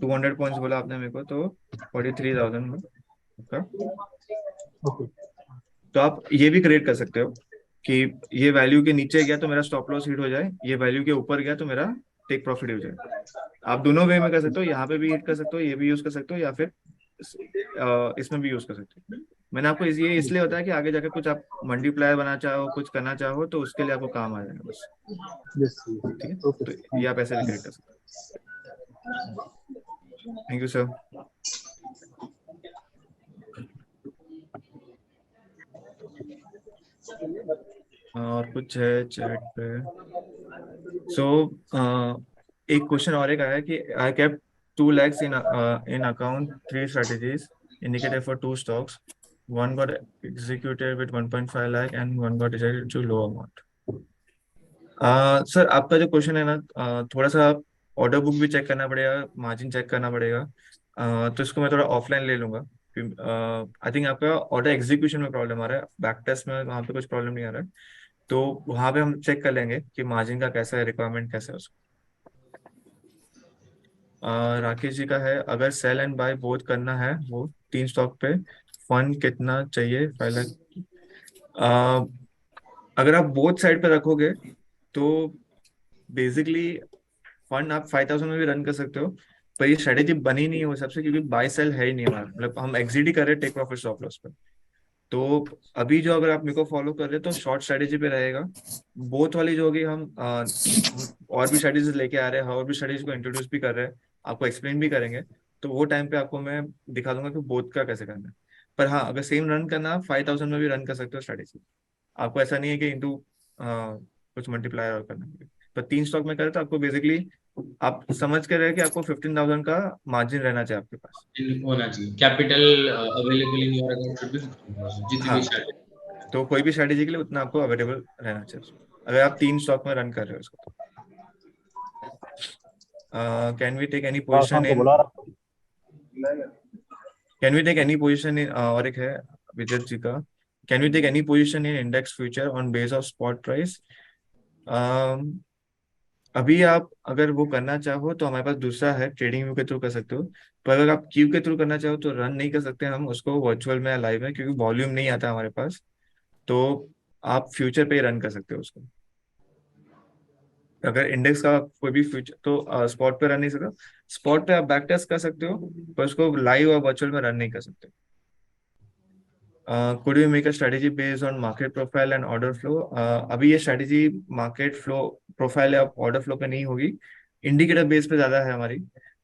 200 पॉइंट्स बोला आपने मेरे को, तो 43,000 में आपका। ओके। तो आप ये भी क्रिएट कर सकते हो कि ये वैल्यू के नीचे गया तो मेरा स्टॉप लॉस हिट हो जाए, ये वैल्यू के ऊपर गया तो मेरा टेक प्रॉफिट हो जाए। आप दोनों वे में कर सकते हो, यहाँ पे भी हिट कर सकते हो, ये भी यूज कर सकते हो, या फिर इसमें भी यूज कर सकते हो। मैंने आपको ये इसलिए बताया कि आगे जाकर कुछ आप मल्टीप्लायर बना चाहो, कुछ करना चाहो, तो उसके लिए आपको काम आ जाएगा बस। यस, ठीक है, ओके, तो ये थैंक आप ऐसे भी यू। क्रिएट कर सकते हो। Thank you sir. और कुछ है चैट पे? सो एक क्वेश्चन और एक आया कि I kept 2 lakhs in account, 3 strategies indicated for 2 stocks, one got executed with 1.5 lakh and one got rejected to low amount. Sir आपका जो क्वेश्चन है ना, थोड़ा सा ऑर्डर बुक भी चेक करना पड़ेगा, मार्जिन चेक करना पड़ेगा। तो इसको मैं थोड़ा ऑफलाइन ले लूंगा। आई थिंक आपका ऑर्डर एग्जीक्यूशन में प्रॉब्लम आ रहा है, बैक टेस्ट में वहाँ पे कुछ प्रॉब्लम नहीं आ रहा है। तो वहाँ पे हम चेक कर लेंगे कि मार्जिन का कैसा है, रिक्वायरमेंट कैसा है उसका। राकेश जी का है, अगर सेल एंड बाय बोथ करना है वो 3 स्टॉक पे, फंड कितना चाहिए? 5 लाख। अगर आप बोथ साइड पे रखोगे तो बेसिकली फंड आप 5,000 में भी रन कर सकते हो। पर ये स्ट्रेटेजी बनी नहीं है वो सबसे, क्योंकि बाय सेल है ही नहीं हमारा, मतलब हम एग्जिट ही कर रहे हैं टेक प्रॉफिट स्टॉप लॉस पे। तो अभी जो अगर आप मेरे को फॉलो कर रहे हो तो शॉर्ट स्ट्रेटेजी पे रहेगा। बोथ वाली जो होगी, हम और भी स्ट्रेटेजीज लेके आ रहे हैं, और भी स्ट्रेटेजी को इंट्रोड्यूस भी कर रहे हैं, आपको एक्सप्लेन भी करेंगे। तो वो टाइम पे आपको मैं दिखा दूंगा कि बोथ का कैसे करना है। पर हाँ, अगर सेम रन करना, आप 5,000 में भी रन कर सकते हो स्ट्रेटेजी। आपको ऐसा नहीं है कि इंटू कुछ मल्टीप्लायर और करना है। पर 3 स्टॉक में करें तो आपको बेसिकली आप समझ के रहे कि आपको 15,000 का मार्जिन रहना चाहिए आपके पास। होना चाहिए capital available in your account should be 15,000 जितनी हाँ, भी स्ट्रैटेजी। तो कोई भी स्ट्रेटेजी के लिए उतना आपको अवेलेबल रहना चाहिए अगर आप 3 स्टॉक में रन कर रहे हो उसको। Can we take any position शाम को इन बुला रहा हूँ। Can we take any position in और एक है विद्युत जी का, can we take any position in index future on base of spot price? अभी आप अगर वो करना चाहो तो हमारे पास दूसरा है, ट्रेडिंग व्यू के थ्रू कर सकते हो। पर अगर आप क्यू के थ्रू करना चाहो तो रन नहीं कर सकते हम उसको वर्चुअल में या लाइव में, क्योंकि वॉल्यूम नहीं आता हमारे पास। तो आप फ्यूचर पे ही रन कर सकते हो उसको। अगर इंडेक्स का कोई भी फ्यूचर, तो स्पॉट पे रन नहीं सकता। स्पॉट पे आप बैक टेस्ट कर सकते हो, पर उसको लाइव और वर्चुअल में रन नहीं कर सकते। Could you make a strategy based on market profile and order flow? अभी ये स्ट्रेटेजी मार्केट फ्लो प्रोफाइल या ऑर्डर फ्लो पे नहीं होगी, इंडिकेटर बेस पे ज्यादा है हमारी।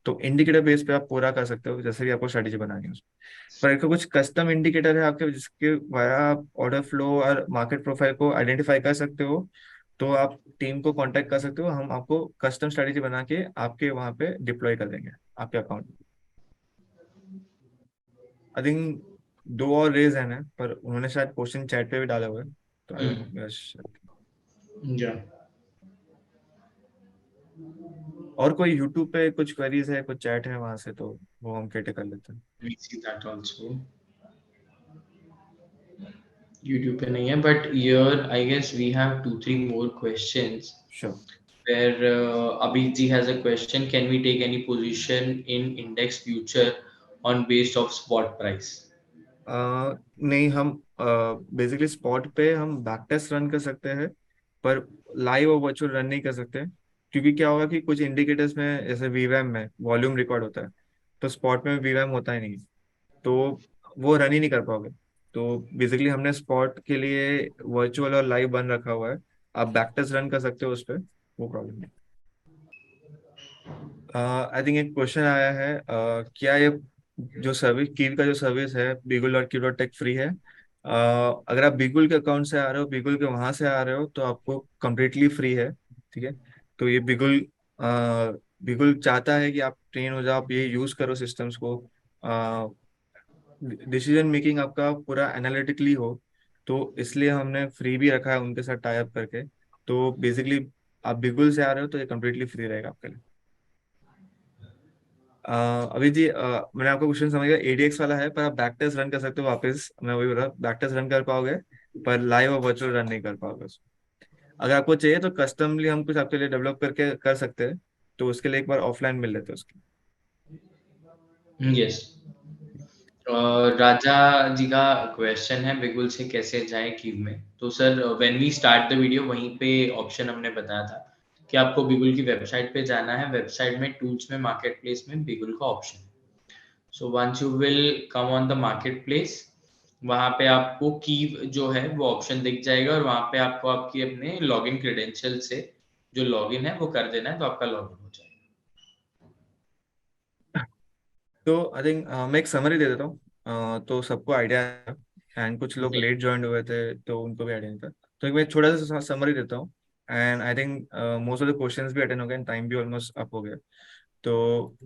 तो इंडिकेटर बेस पे आप पूरा कर सकते हो, जैसे कि आपको स्ट्रेटेजी बनानी है उसमें। पर एक कुछ कस्टम इंडिकेटर है आपके, जिसके वाया आप ऑर्डर फ्लो और मार्केट प्रोफाइल को आइडेंटिफाई कर सकते हो। तो आप टीम को कांटेक्ट कर सकते हो, हम आपको कस्टम स्ट्रेटेजी बना के आपके वहां पे डिप्लॉय कर देंगे आपके अकाउंट में। आई थिंक 2 और रेज है, पर उन्होंने शायद क्वेश्चन चैट पे भी डाले हुए हैं, तो आई डोंट नो। या और कोई यूट्यूब पे कुछ क्वेरीज है, कुछ चैट है वहां से, तो वो हम कैटे कर लेते हैं। We see that also. YouTube पे नहीं है, but here I guess we have 2-3 more questions. Sure. Where Abhijit ji has a question: Can we take any position in index future on based of spot price? नहीं, हम basically spot पे हम back test run कर सकते हैं, पर live और virtual run नहीं कर सकते। क्योंकि क्या होगा कि कुछ इंडिकेटर्स में, जैसे वीवैम में वॉल्यूम रिकॉर्ड होता है, तो स्पॉट में वीवैम होता ही नहीं, तो वो रन ही नहीं कर पाओगे। तो बेसिकली हमने स्पॉट के लिए वर्चुअल और लाइव बन रखा हुआ है। आप बैक टेस्ट रन कर सकते हो उस पर, वो प्रॉब्लम नहीं। आई थिंक एक क्वेश्चन आया है, क्या ये जो सर्विस कीव का जो सर्विस है beagle.q.tech फ्री है? अगर आप बीगल के अकाउंट से आ रहे हो, बीगल के वहां से आ रहे हो, तो आपको कम्प्लीटली फ्री है। ठीक है, तो ये बीगल चाहता है कि आप ट्रेन हो जाओ, आप ये यूज करो सिस्टम्स को, डिसीजन मेकिंग आपका पूरा एनालिटिकली हो, तो इसलिए हमने फ्री भी रखा है उनके साथ टाई अप करके। तो बेसिकली आप बीगल से आ रहे हो तो ये कम्प्लीटली फ्री रहेगा आपके लिए। अभी जी, मैंने आपका क्वेश्चन समझ गया, एडीएक्स वाला है, पर आप बैक टेस्ट रन कर सकते हो वापस। मैं वही बोल रहा, बैक टेस्ट रन कर पाओगे, पर लाइव और वर्चुअल रन नहीं कर पाओगे उसको। अगर आपको चाहिए तो कस्टमली हम कुछ आपके लिए डेवलप करके कर सकते हैं, तो उसके लिए एक बार ऑफलाइन मिल लेते हैं उसके। Yes. राजा जी का क्वेश्चन है बिगुल से कैसे जाए कीव में। तो sir, when we start the video वहीं पे ऑप्शन हमने बताया था कि आपको बिगुल की वेबसाइट पे जाना है। वेबसाइट में टूल्स में मार्केट प्लेस में बिगुल का option. So once you will come on the market place, वहां पे आपको कीव जो है वो ऑप्शन दिख जाएगा, और वहां पे आपको आपकी अपने लॉगिन क्रेडेंशियल से जो लॉगिन है वो कर देना है, तो आपका लॉगिन हो जाएगा। तो आई थिंक मैं एक समरी दे देता हूँ, तो सबको आइडिया है, एंड कुछ लोग लेट ज्वाइन हुए थे तो उनको भी आइडिया नहीं था। तो एक मैं छोटा सा समरी देता हूँ, and I think most of the questions भी अटेंड हो गए, टाइम भी ऑलमोस्ट अप हो गया, तो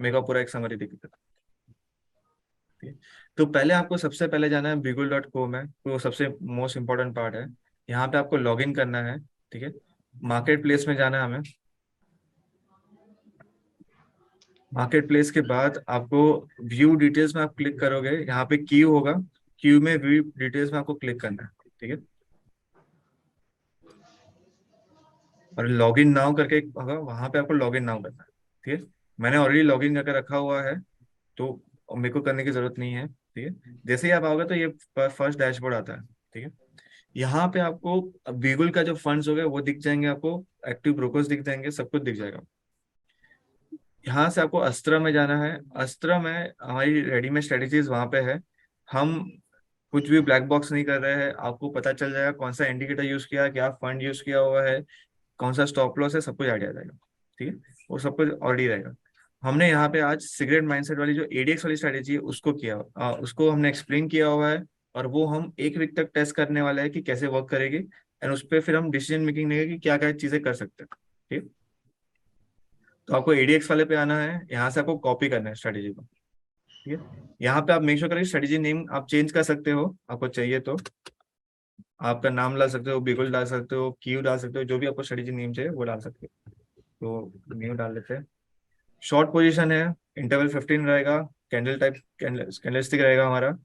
मेरे को पूरा एक समरी दिख है। तो पहले आपको सबसे पहले जाना है beagle.com में, वो सबसे मोस्ट इम्पोर्टेंट पार्ट है। यहाँ पे आपको लॉग इन करना है। ठीक है, मार्केट प्लेस में जाना है हमें। मार्केट प्लेस के बाद आपको व्यू डिटेल्स में आप क्लिक करोगे, यहाँ पे क्यू होगा, क्यू में व्यू डिटेल्स में आपको क्लिक करना है। ठीक है, और लॉग इन नाउ करके एक होगा, वहां पे आपको लॉग इन नाउ करना है। ठीक है, मैंने ऑलरेडी लॉग इन करके रखा हुआ है, तो मेरे को करने की जरूरत नहीं है। ठीक है, जैसे ही आप आओगे तो ये फर्स्ट डैशबोर्ड आता है। ठीक है, यहाँ पे आपको बीगल का जो फंड्स हो गए वो दिख जाएंगे, आपको एक्टिव ब्रोकर्स दिख जाएंगे, सब कुछ दिख जाएगा। यहाँ से आपको अस्त्र में जाना है। अस्त्र में हमारी रेडीमेड स्ट्रेटेजीज वहां पे है। हम कुछ भी ब्लैक बॉक्स नहीं कर रहे हैं, आपको पता चल जाएगा कौन सा इंडिकेटर यूज किया है, क्या फंड यूज किया हुआ है, कौन सा स्टॉप लॉस है, सब कुछ आइडिया जाएगा। ठीक है, वो सब कुछ ऑलरेडी रहेगा। हमने यहाँ पे आज सिगरेट माइंडसेट वाली जो एडीएक्स वाली स्ट्रेटेजी है उसको उसको हमने एक्सप्लेन किया हुआ है, और वो हम एक वीक तक टेस्ट करने वाले हैं कि कैसे वर्क करेगी, एंड उस पर फिर हम डिसीजन मेकिंग लेंगे कि क्या क्या चीजें कर सकते हैं। ठीक, तो आपको एडीएक्स वाले पे आना है, यहाँ से आपको कॉपी करना है स्ट्रेटेजी को। ठीक है, यहाँ पे आप मेक श्योर करिए स्ट्रेटेजी नेम आप चेंज कर सकते हो, आपको चाहिए तो आपका नाम डाल सकते हो, बिगुल डाल सकते हो, क्यू डाल सकते हो, जो भी आपको स्ट्रेटेजी नेम चाहिए वो डाल सकते हो। तो न्यू डाल देते हैं। शॉर्ट पोजीशन है, इंटरवल 15 रहेगा, कैंडल टाइप कैंडलस्टिक रहेगा हमारा।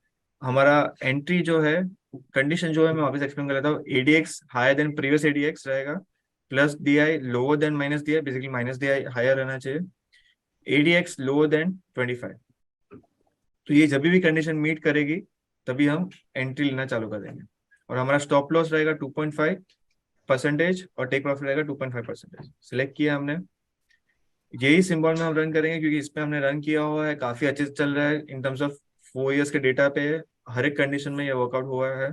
हमारा एंट्री जो है, कंडीशन जो है मैं वापस एक्सप्लेन कर लेता हूँ। ADX higher than previous ADX रहेगा, plus DI lower than minus DI, basically minus DI higher रहना चाहिए, एडीएक्स लोअर देन 25। तो ये जब भी कंडीशन मीट करेगी तभी हम एंट्री लेना चालू कर देंगे। और हमारा स्टॉप लॉस रहेगा 2.5% और टेक प्रॉफिट रहेगा 2.5%। सिलेक्ट किया हमने, यही सिंबल में हम रन करेंगे, क्योंकि इसमें हमने रन किया हुआ है, काफी अच्छे से चल रहा है इन टर्म्स ऑफ 4 इयर्स के डेटा पे, हर एक कंडीशन में ये वर्कआउट हुआ है।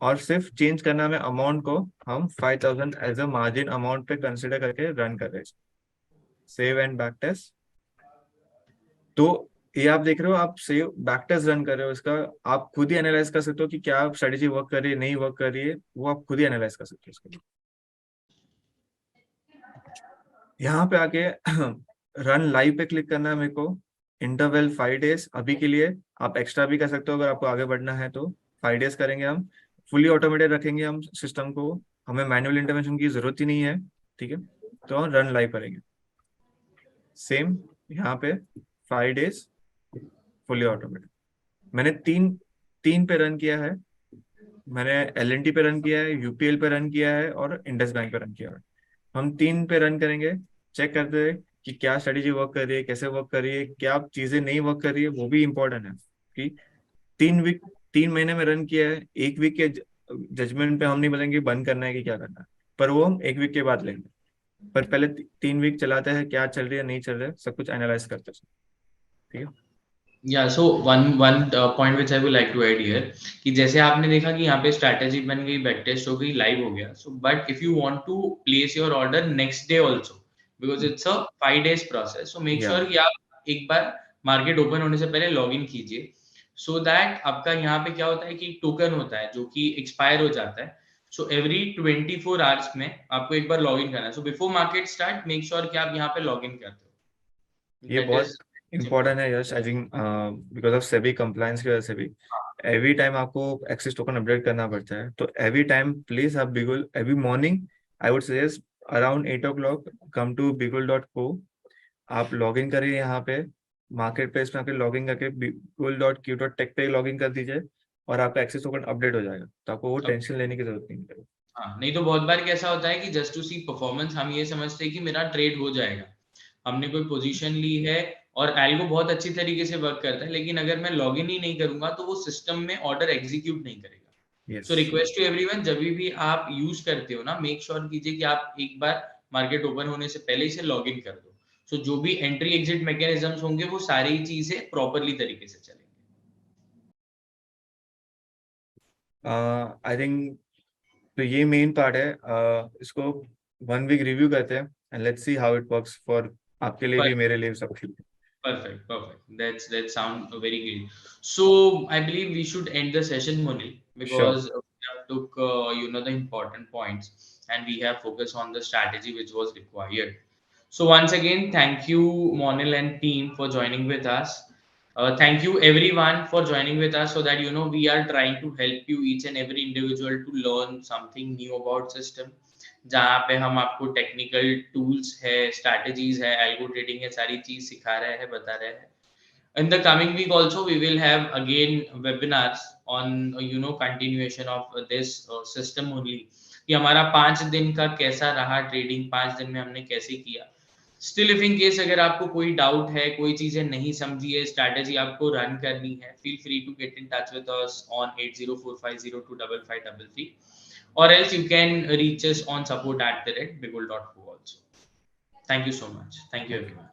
और सिर्फ चेंज करना है अमाउंट को, हम 5,000 एज अ मार्जिन अमाउंट पे कंसिडर करके रन कर रहे हैं। Save and back test. तो ये आप देख रहे हो, आप सेव बैक टेस्ट रन कर रहे हो इसका, आप खुद ही एनालाइज कर सकते हो कि क्या स्ट्रेटेजी वर्क कर रही है, नहीं वर्क कर रही है, वो आप खुद ही एनालाइज कर सकते हो इसको। यहाँ पे आके रन लाइव पे क्लिक करना है मेरे को। इंटरवल 5 डेज अभी के लिए, आप एक्स्ट्रा भी कर सकते हो अगर आपको आगे बढ़ना है तो। 5 डेज करेंगे हम, फुली ऑटोमेटेड रखेंगे हम सिस्टम को, हमें मैनुअल इंटरवेंशन की जरूरत ही नहीं है। ठीक है, तो हम रन लाइव करेंगे। सेम यहाँ पे 5 days फुली ऑटोमेटेड। मैंने तीन पे रन किया है। मैंने LNT पे रन किया है, UPL पे रन किया है और इंडस बैंक पे रन किया है। हम 3 पे रन करेंगे, चेक करते हैं कि क्या स्ट्रेटेजी वर्क कर रही है, कैसे वर्क कर रही है, क्या चीजें नहीं वर्क कर रही है, वो भी इंपॉर्टेंट है। कि 3 महीने में रन किया है, 1 वीक के जजमेंट पे हम नहीं बोलेंगे बंद करना है कि क्या करना है, पर वो हम 1 वीक के बाद लेंगे। पर पहले 3 वीक चलाते हैं, क्या चल रही है नहीं चल रहा है, सब कुछ एनालाइज करते हैं। ठीक है। Yeah, so one point which I would like to add here कि जैसे आपने देखा कि यहाँ पे स्ट्रैटेजी बन गई, बैक टेस्ट हो गई, लाइव हो गया. So but if you want to place your order next day also because it's a 5 days process, so make sure कि आप एक बार मार्केट ओपन होने से पहले लॉग इन कीजिए, so that आपका यहाँ पे क्या होता है कि टोकन होता है जो कि एक्सपायर हो जाता है. So every 24 hours में आपको एक बार लॉग इन करना है. So before market start, make sure कि आप यहाँ पे लॉग इन करते हो. ये That बहुत is इम्पोर्टेंट है Yash. I think because of SEBI compliance की वजह से भी एवरी टाइम आपको एक्सेस टोकन अपडेट करना पड़ता है। तो एवरी टाइम प्लीज आप Bigul every morning I would suggest around 8 o'clock come to bigul.co। आप लॉग इन करिए यहाँ पे मार्केट प्लेस में आके लॉग इन करके bigul.q.tech पे लॉग इन कर दीजिए और आपका एक्सेस टोकन अपडेट हो जाएगा। तो आपको वो टेंशन लेने की जरूरत नहीं है। हाँ, नहीं तो बहुत बार कैसा होता है कि जस्ट टू सी परफॉर्मेंस हम ये समझते हैं कि मेरा ट्रेड हो जाएगा, हमने कोई पोजीशन ली है और एल्गो बहुत अच्छी तरीके से वर्क करता है, लेकिन अगर मैं लॉग इन ही नहीं करूंगा तो वो सिस्टम में ऑर्डर एग्जीक्यूट नहीं करेगा। सो रिक्वेस्ट टू एवरीवन, जब भी आप यूज करते हो ना, मेक श्योर कीजिए कि आप एक बार मार्केट ओपन होने से पहले इसे लॉग इन कर दो। सो जो भी एंट्री एग्जिट मैकेनिज्म्स होंगे वो सारी चीजें प्रॉपरली तरीके से चलेंगे। आई थिंक तो ये मेन पार्ट है। इसको 1 वीक रिव्यू करते हैं and let's see how it works for आपके लिए भी, मेरे लिए भी, सबके लिए। Perfect. That sound very good. So I believe we should end the session, Monil, sure. because we have took the important points and we have focused on the strategy which was required. So once again, thank you, Monil and team, for joining with us. Thank you everyone for joining with us, so that we are trying to help you each and every individual to learn something new about system. जहाँ पे हम आपको technical tools है, strategies है, algo trading है, सारी चीज सिखा रहे हैं, बता रहे हैं. In the coming week also we will have again webinars on continuation of this system only, कि हमारा 5 दिन का कैसा रहा ट्रेडिंग, 5 दिन में हमने कैसे किया. स्टिल इफ इन केस अगर आपको कोई डाउट है, कोई चीजें नहीं समझी है, स्ट्रैटेजी आपको रन करनी है, feel free to get in touch with us on 8045025533, or else you can reach us on support@bigul.co also. Thank you so much. Thank you everyone.